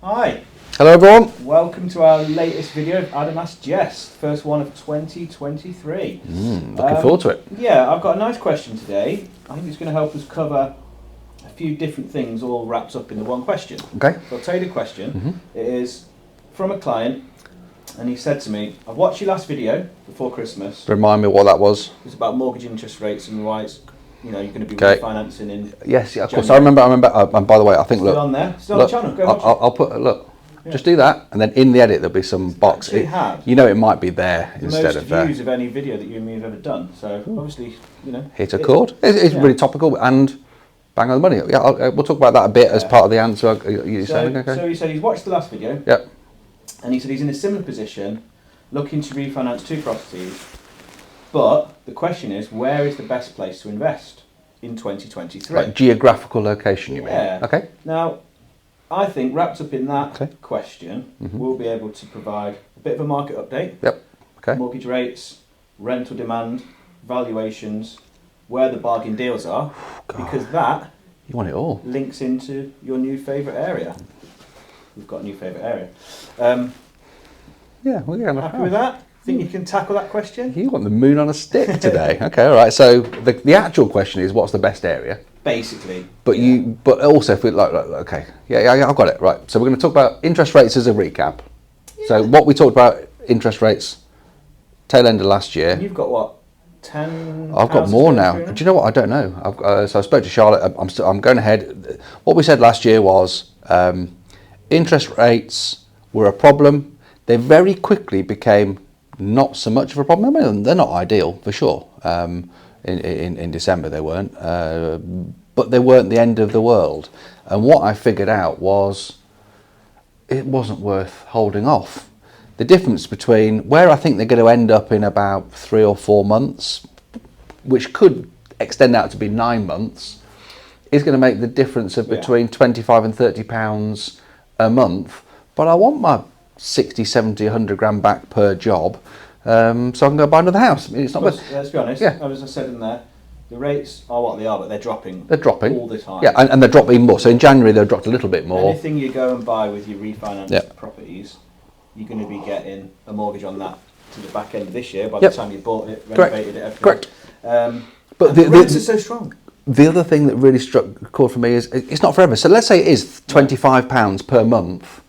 Hi, Hello everyone. welcome to our latest video of Adam Asked Jest, first one of 2023. Looking forward to it. Yeah, I've got a nice question today. I think it's going to help us cover a few different things all wrapped up in the one question. Okay. So I'll tell you the question. It is from a client, and he said to me, I've watched your last video before Christmas. Remind me what that was. It's about mortgage interest rates and why it's, you're going to be Okay. refinancing in Yes, yeah, of course. January. I remember. And by the way, I think Still look. on there, still on Look, the channel, go watch it. I'll put look. Yeah. Just do that, and then in the edit there'll be some box. Actually have. You know, it might be there The instead most of views of any video that you and me have ever done. So obviously, hit a chord. It's yeah. really topical and bang on the money. Yeah, we'll talk about that a bit as part of the answer. You saying okay? So he said he's watched the last video. Yep. And he said he's in a similar position, looking to refinance 2 properties. But the question is, where is the best place to invest in 2023? Like geographical location, you mean? Yeah. Okay. Now, I think wrapped up in that Okay. question, we'll be able to provide a bit of a market update. Yep. Okay. Mortgage rates, rental demand, valuations, where the bargain deals are, because that You want it all. links into your new favourite area. We've got a new favourite area. Yeah, we're going to Happy with that? Think you can tackle that question? You want the moon on a stick today. Okay, all right. So the actual question is, what's the best area? Basically. But yeah. but also if we okay, yeah, I've got it right. So we're going to talk about interest rates as a recap. So what we talked about interest rates tail end of last year. And you've got what, 10? I've got more now. Do you know what? I don't know. So I spoke to Charlotte. I'm going ahead. What we said last year was interest rates were a problem. They very quickly became not so much of a problem. I mean, they're not ideal for sure. In December they weren't, but they weren't the end of the world. And what I figured out was it wasn't worth holding off. The difference between where I think they're going to end up in about 3 or 4 months, which could extend out to be 9 months, is going to make the difference of between 25 and 30 pounds a month. But I want my 60, 70, 100 grand back per job, so I can go buy another house. I mean, it's not bad. Let's be honest, as I said in there, the rates are what they are, but they're dropping. They're dropping all the time. Yeah, and they're dropping more. So in January they've dropped a little bit more. Anything you go and buy with your refinanced properties, you're going to be getting a mortgage on that to the back end of this year. By the time you bought it, renovated it, everything. Correct. But the rents are so strong. The other thing that really struck a chord for me is it's not forever. So let's say it is £25 per month.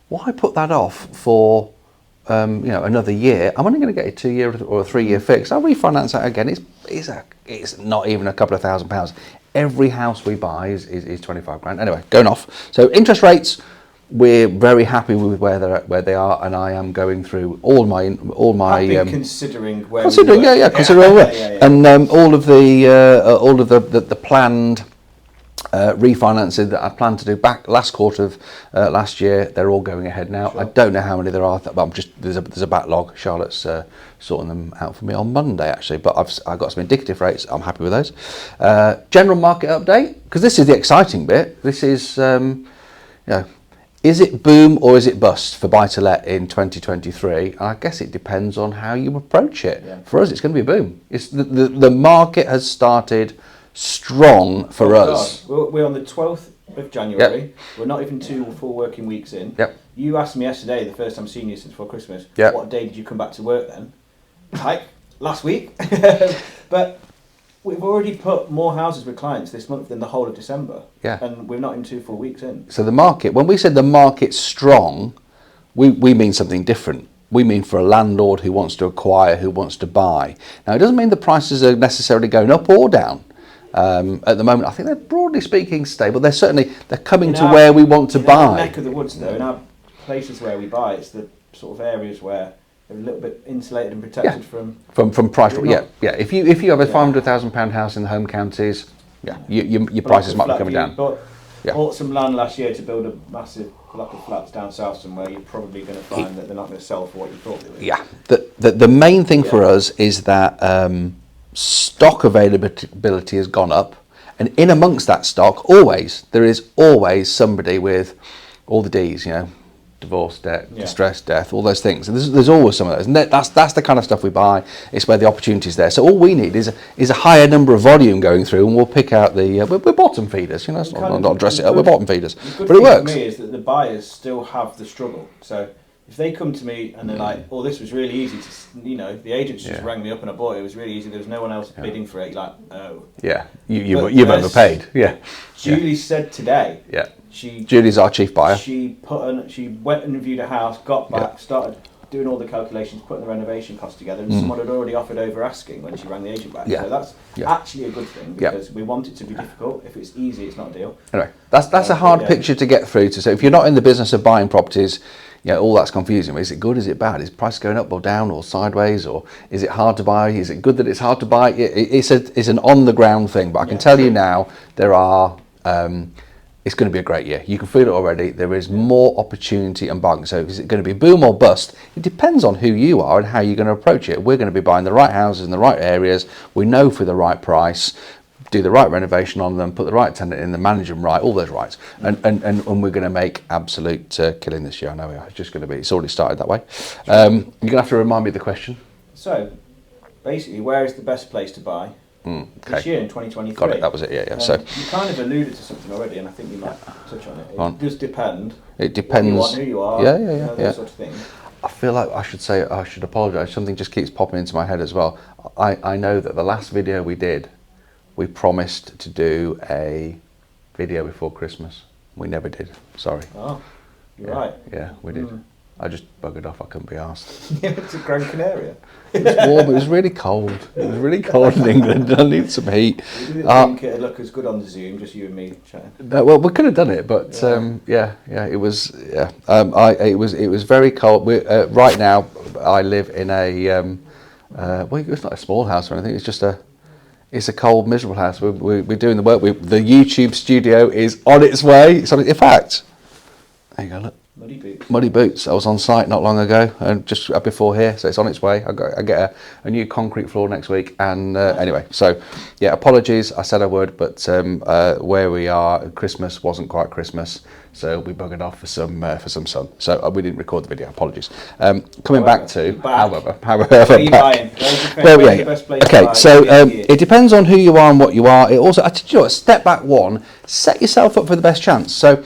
Why put that off for another year? I'm only going to get a 2-year or a 3-year fix. I'll refinance that again. It's not even a couple of £1,000s. Every house we buy is 25 grand. Anyway, going off. So interest rates, we're very happy with where they are, and I am going through all my considering where considering we were. considering and all of the planned refinancing that I planned to do back last quarter of last year, they're all going ahead now. Sure. I don't know how many there are, but there's a backlog. Charlotte's sorting them out for me on Monday actually, but I've got some indicative rates. I'm happy with those. General market update, because this is the exciting bit. This is is it boom or is it bust for buy-to-let in 2023? I guess it depends on how you approach it. Yeah. For us, it's going to be a boom. It's the market has started strong for us. We're on the 12th of January. Yep. We're not even 2 full working weeks in. Yep. You asked me yesterday, the first time seeing you since before Christmas, yep. What day did you come back to work then? Like, last week. But we've already put more houses with clients this month than the whole of December. Yeah. And we're not in 2 full weeks in. So the market, when we said the market's strong, we mean something different. We mean for a landlord who wants to acquire, who wants to buy. Now, it doesn't mean the prices are necessarily going up or down. At the moment, I think they're broadly speaking stable. They're coming to where we want to buy. In our neck of the woods, though, in our places where we buy, it's the sort of areas where they're a little bit insulated and protected from price. Yeah. If you have a £500,000 house in the home counties, your prices might be coming down. Bought some land last year to build a massive block of flats down south somewhere. You're probably going to find that they're not going to sell for what you thought they would. Yeah. The main thing for us is that stock availability has gone up, and in amongst that stock, there is always somebody with all the D's, divorce debt, Yeah. distress death, all those things. And there's always some of those. And that's the kind of stuff we buy. It's where the opportunity's there. So all we need is a higher number of volume going through, and we'll pick out the we're bottom feeders. You know, it's not dress it up. We're bottom feeders, the good but it thing works. for me is that the buyers still have the struggle. So if they come to me and they're like, "Oh, this was really easy to," the agents just rang me up and I bought it. It was really easy. There was no one else bidding for it. You're like, oh. Yeah, But you've overpaid. Yeah. Julie said today. Yeah. She Julie's our chief buyer. She went and viewed a house, got back, started doing all the calculations, putting the renovation costs together, and someone had already offered over asking when she rang the agent back. Yeah. So that's actually a good thing, because we want it to be difficult. If it's easy, it's not a deal. Anyway, that's a hard picture to get through. So if you're not in the business of buying properties, all that's confusing. Is it good? Is it bad? Is price going up or down or sideways? Or is it hard to buy? Is it good that it's hard to buy? It's an on the ground thing. But I can tell you now, there are. It's going to be a great year. You can feel it already. There is more opportunity and bargaining. So is it going to be boom or bust? It depends on who you are and how you're going to approach it. We're going to be buying the right houses in the right areas. We know for the right price, do the right renovation on them, put the right tenant in, manage them right, all those rights. And we're going to make absolute killing this year. I know we are. It's already started that way. You're going to have to remind me of the question. So basically, where is the best place to buy? This year in 2023. Got it, that was it, yeah. So you kind of alluded to something already, and I think you might touch on it. It does depend. It depends. What you want, who you are, those sort of things. I feel like I should apologise. Something just keeps popping into my head as well. I know that the last video we did, we promised to do a video before Christmas. We never did. Sorry. Oh, you're right. Yeah, we did. I just buggered off. I couldn't be asked. It's a Gran Canaria. It was warm. It was really cold. It was really cold in England. I need some heat. You didn't think it'd look as good on the Zoom, just you and me chatting. Well, we could have done it, but it was it was very cold. Right now, I live in a it's not a small house or anything. It's just it's a cold, miserable house. We're doing the work. The YouTube studio is on its way. So in fact, there you go. Look. Muddy Boots. I was on site not long ago, and just before here, so it's on its way. I get a new concrete floor next week, and anyway, so apologies. I said I would, but where we are, Christmas wasn't quite Christmas, so we buggered off for some sun. So we didn't record the video. Apologies. Coming back to, however, where are you buying? Where's the best place to buy? So it depends on who you are and what you are. It also, step back one, set yourself up for the best chance. So.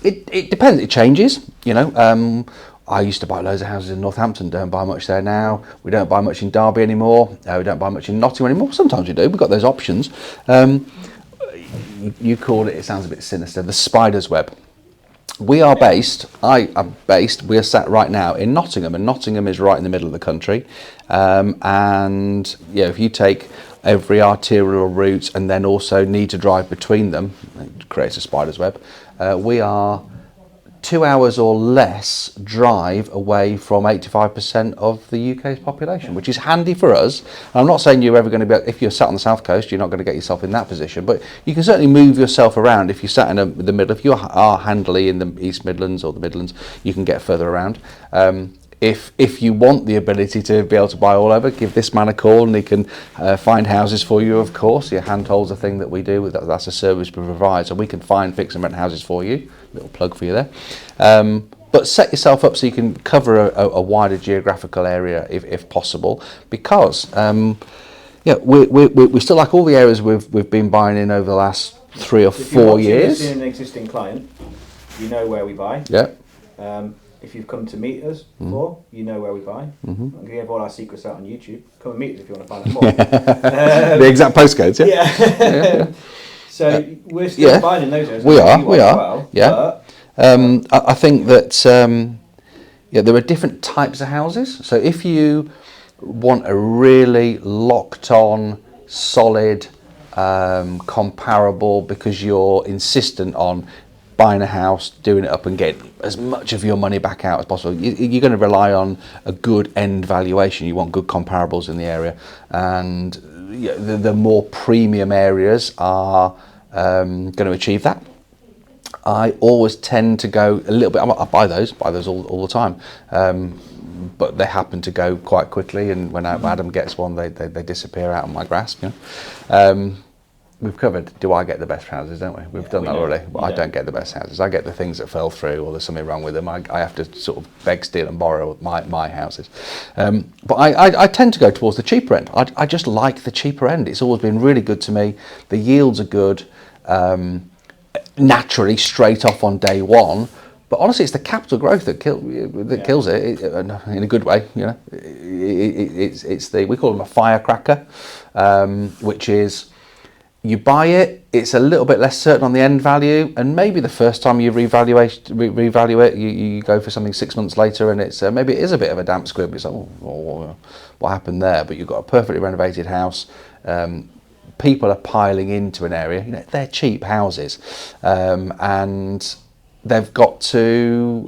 It depends. It changes. I used to buy loads of houses in Northampton. Don't buy much there now. We don't buy much in Derby anymore. We don't buy much in Nottingham anymore. Sometimes we do. We've got those options. You call it. It sounds a bit sinister. The spider's web. We are based. We are sat right now in Nottingham, and Nottingham is right in the middle of the country. And if you take every arterial route and then also need to drive between them, it creates a spider's web. We are 2 hours or less drive away from 85% of the UK's population, which is handy for us. I'm not saying you're ever going to be, if you're sat on the south coast, you're not going to get yourself in that position, but you can certainly move yourself around. If you're sat in the middle, if you are handily in the East Midlands or the Midlands, you can get further around. If you want the ability to be able to buy all over, give this man a call and he can find houses for you, of course. Your handhold's a thing that we do. That's a service we provide. So we can find, fix and rent houses for you. Little plug for you there. But set yourself up so you can cover a wider geographical area if possible. Because, we still like all the areas we've been buying in over the last 3 or 4 years. If you're an existing client, you know where we buy. Yeah. If you've come to meet us before, you know where we buy. I'm going to give all our secrets out on YouTube. Come and meet us if you want to find out more. The exact postcodes, yeah. So we're still buying in those areas. We are. Well, yeah. I think that there are different types of houses. So if you want a really locked on, solid, comparable, because you're insistent on buying a house, doing it up and getting as much of your money back out as possible, you're going to rely on a good end valuation. You want good comparables in the area, and the more premium areas are going to achieve that. I always tend to go a little bit. I buy those all the time, but they happen to go quite quickly. And when Adam gets one, they disappear out of my grasp. we've covered, do I get the best houses, don't we? We've done that already. But I don't get the best houses. I get the things that fell through or there's something wrong with them. I have to sort of beg, steal and borrow my houses. But I tend to go towards the cheaper end. I just like the cheaper end. It's always been really good to me. The yields are good, naturally, straight off on day one. But honestly, it's the capital growth that kills it in a good way. You know, we call them a firecracker, which is you buy it, it's a little bit less certain on the end value, and maybe the first time you revalue it, you go for something 6 months later, and it's maybe it is a bit of a damp squib. It's like, what happened there? But you've got a perfectly renovated house. People are piling into an area. You know, they're cheap houses, and they've got to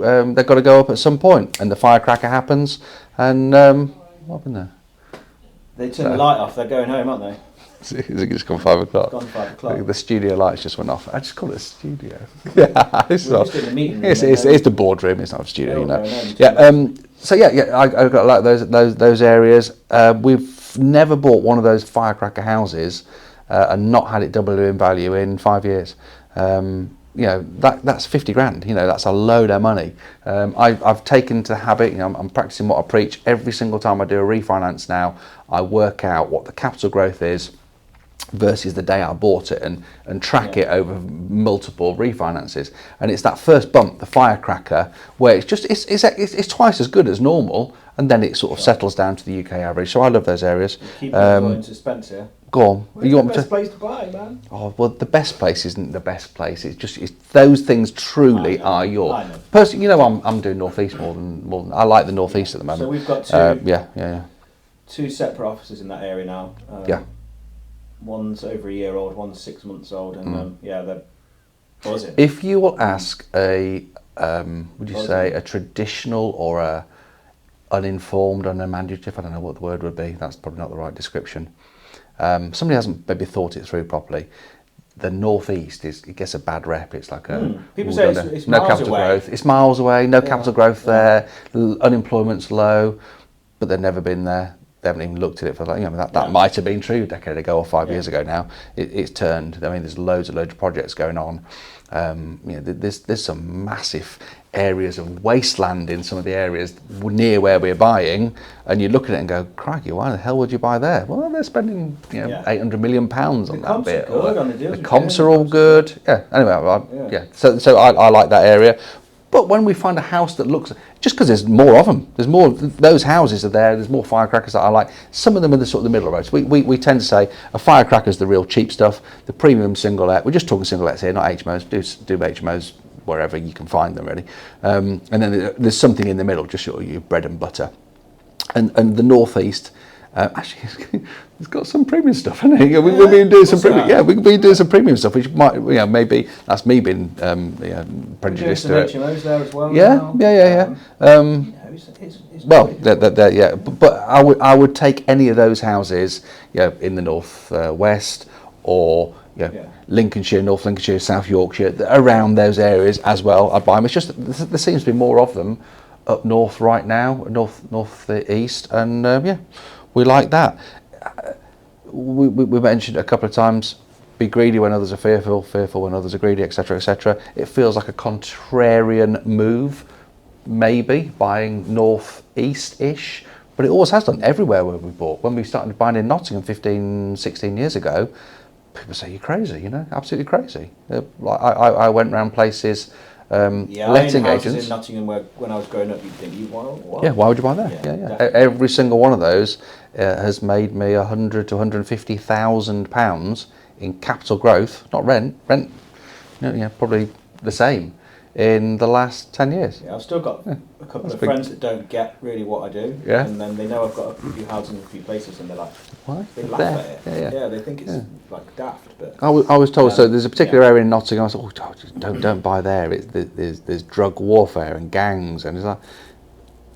go up at some point, and the firecracker happens. And what happened there? They turn the light off. They're going home, aren't they? Is it just gone 5 o'clock? Gone 5 o'clock. The studio lights just went off. I just call it a studio. Yeah, We're just in the meeting room. It's the boardroom. It's not a studio, you know. Yeah. So yeah. I got like those areas. We've never bought one of those firecracker houses and not had it double in value in 5 years. You know, that's 50 grand. You know, that's a load of money. I've taken to the habit. You know, I'm practicing what I preach. Every single time I do a refinance now, I work out what the capital growth is versus the day I bought it, and track it over multiple refinances. And it's that first bump, the firecracker, where it's twice as good as normal, and then it sort of settles down to the UK average. So I love those areas. Keep people in suspense here. Go on. Where's You want the me best place to buy, man? Oh well, the best place isn't the best place. It's those things truly are your. I know. Personally, you know, I'm doing northeast more than I like the northeast at the moment. So we've got two two separate offices in that area now. One's over a year old, one's 6 months old, and they're buzzing. If you will ask a say a traditional or a uninformed, unimaginative, I don't know what the word would be. That's probably not the right description. Somebody hasn't maybe thought it through properly. The northeast it gets a bad rep. It's like people say it's no miles capital away. growth. It's miles away. No capital growth there. Unemployment's low, but they've never been there. They haven't even looked at it for that. You know, that might have been true a decade ago or 5 years ago. Now it's turned. I mean, there's loads of projects going on. You know, there's some massive areas of wasteland in some of the areas near where we're buying, and you look at it and go, crikey, why the hell would you buy there? Well, they're spending £800 million on that bit. The comps are all good. Yeah. Anyway, So I like that area. But when we find a house that looks, just because there's more of them, there's more, those houses are there, there's more firecrackers that I like. Some of them are the sort of the middle roads. We tend to say a firecracker is the real cheap stuff, the premium single let, we're just talking single lets here, not HMOs, do HMOs wherever you can find them really. And then there's something in the middle, just your bread and butter. And the northeast, actually, it's got some premium stuff, hasn't it? We've been doing some premium. Yeah, we've been doing some premium stuff, which might, maybe that's me being prejudiced to it. HMOs there as well. Yeah. But I would take any of those houses, in the north west or Lincolnshire, North Lincolnshire, South Yorkshire, around those areas as well. I'd buy them. It's just there seems to be more of them up north right now, north east, and we like that. We mentioned a couple of times, be greedy when others are fearful when others are greedy, etc., etc. It feels like a contrarian move, maybe buying northeast-ish, but it always has done everywhere where we bought. When we started buying in Nottingham 15, 16 years ago, people say you're crazy, absolutely crazy. I went round places. Letting agents in Nottingham where when I was growing up, you'd think, what? Yeah, why would you buy that? Yeah. Every single one of those has made me £100,000 to £150,000 in capital growth, not rent, probably the same in the last 10 years. Yeah, I've still got a couple of friends that don't get really what I do, and then they know I've got a few houses in a few places, and they're like, why? They laugh at it. Yeah, they think it's like daft. But I was told, so there's a particular area in Nottingham, I was like, don't buy there, there's drug warfare and gangs, and it's like,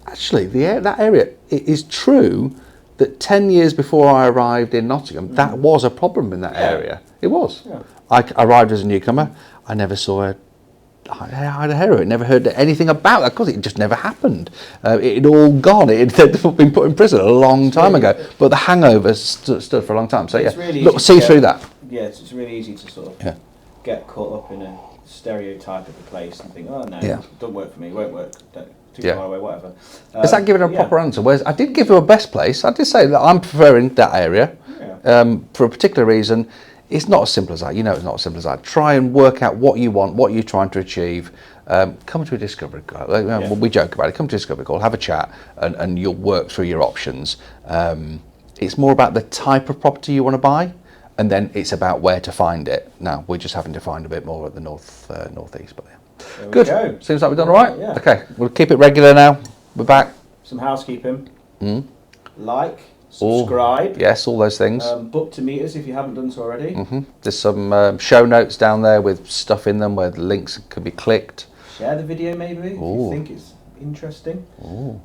actually, that area, it is true that 10 years before I arrived in Nottingham, that was a problem in that area. It was. Yeah. I arrived as a newcomer, I never saw I had a heroin, never heard anything about that because it just never happened. It had all gone. They'd been put in prison a long time ago. But the hangover stood for a long time. So it's really see through that. yeah, it's really easy to sort of Yeah. get caught up in a stereotype of a place and think, oh no, Yeah. it doesn't work for me, won't work, too Yeah. far away, whatever. Is that giving a yeah. proper answer? Whereas I did give you a best place. I did say that I'm preferring that area Yeah. for a particular reason. It's not as simple as that. You know, it's not as simple as that. Try and work out what you want, what you're trying to achieve. Come to a discovery call. Yeah. We joke about it. Come to a discovery call, have a chat, and you'll work through your options. It's more about the type of property you want to buy, and then it's about where to find it. Now we're just having to find a bit more at the northeast, but yeah. There we Good. go. Seems like we've done all right. Yeah. Okay, we'll keep it regular now. We're back. Some housekeeping. Mm. Like, subscribe. Yes, all those things. Book to meet us if you haven't done so already. There's some show notes down there with stuff in them where the links can be clicked. Share the video maybe if Ooh. you think it's interesting. Ooh,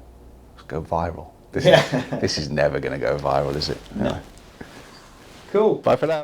let's go viral. Yeah. This is never going to go viral, is it? No. Cool. Bye for now.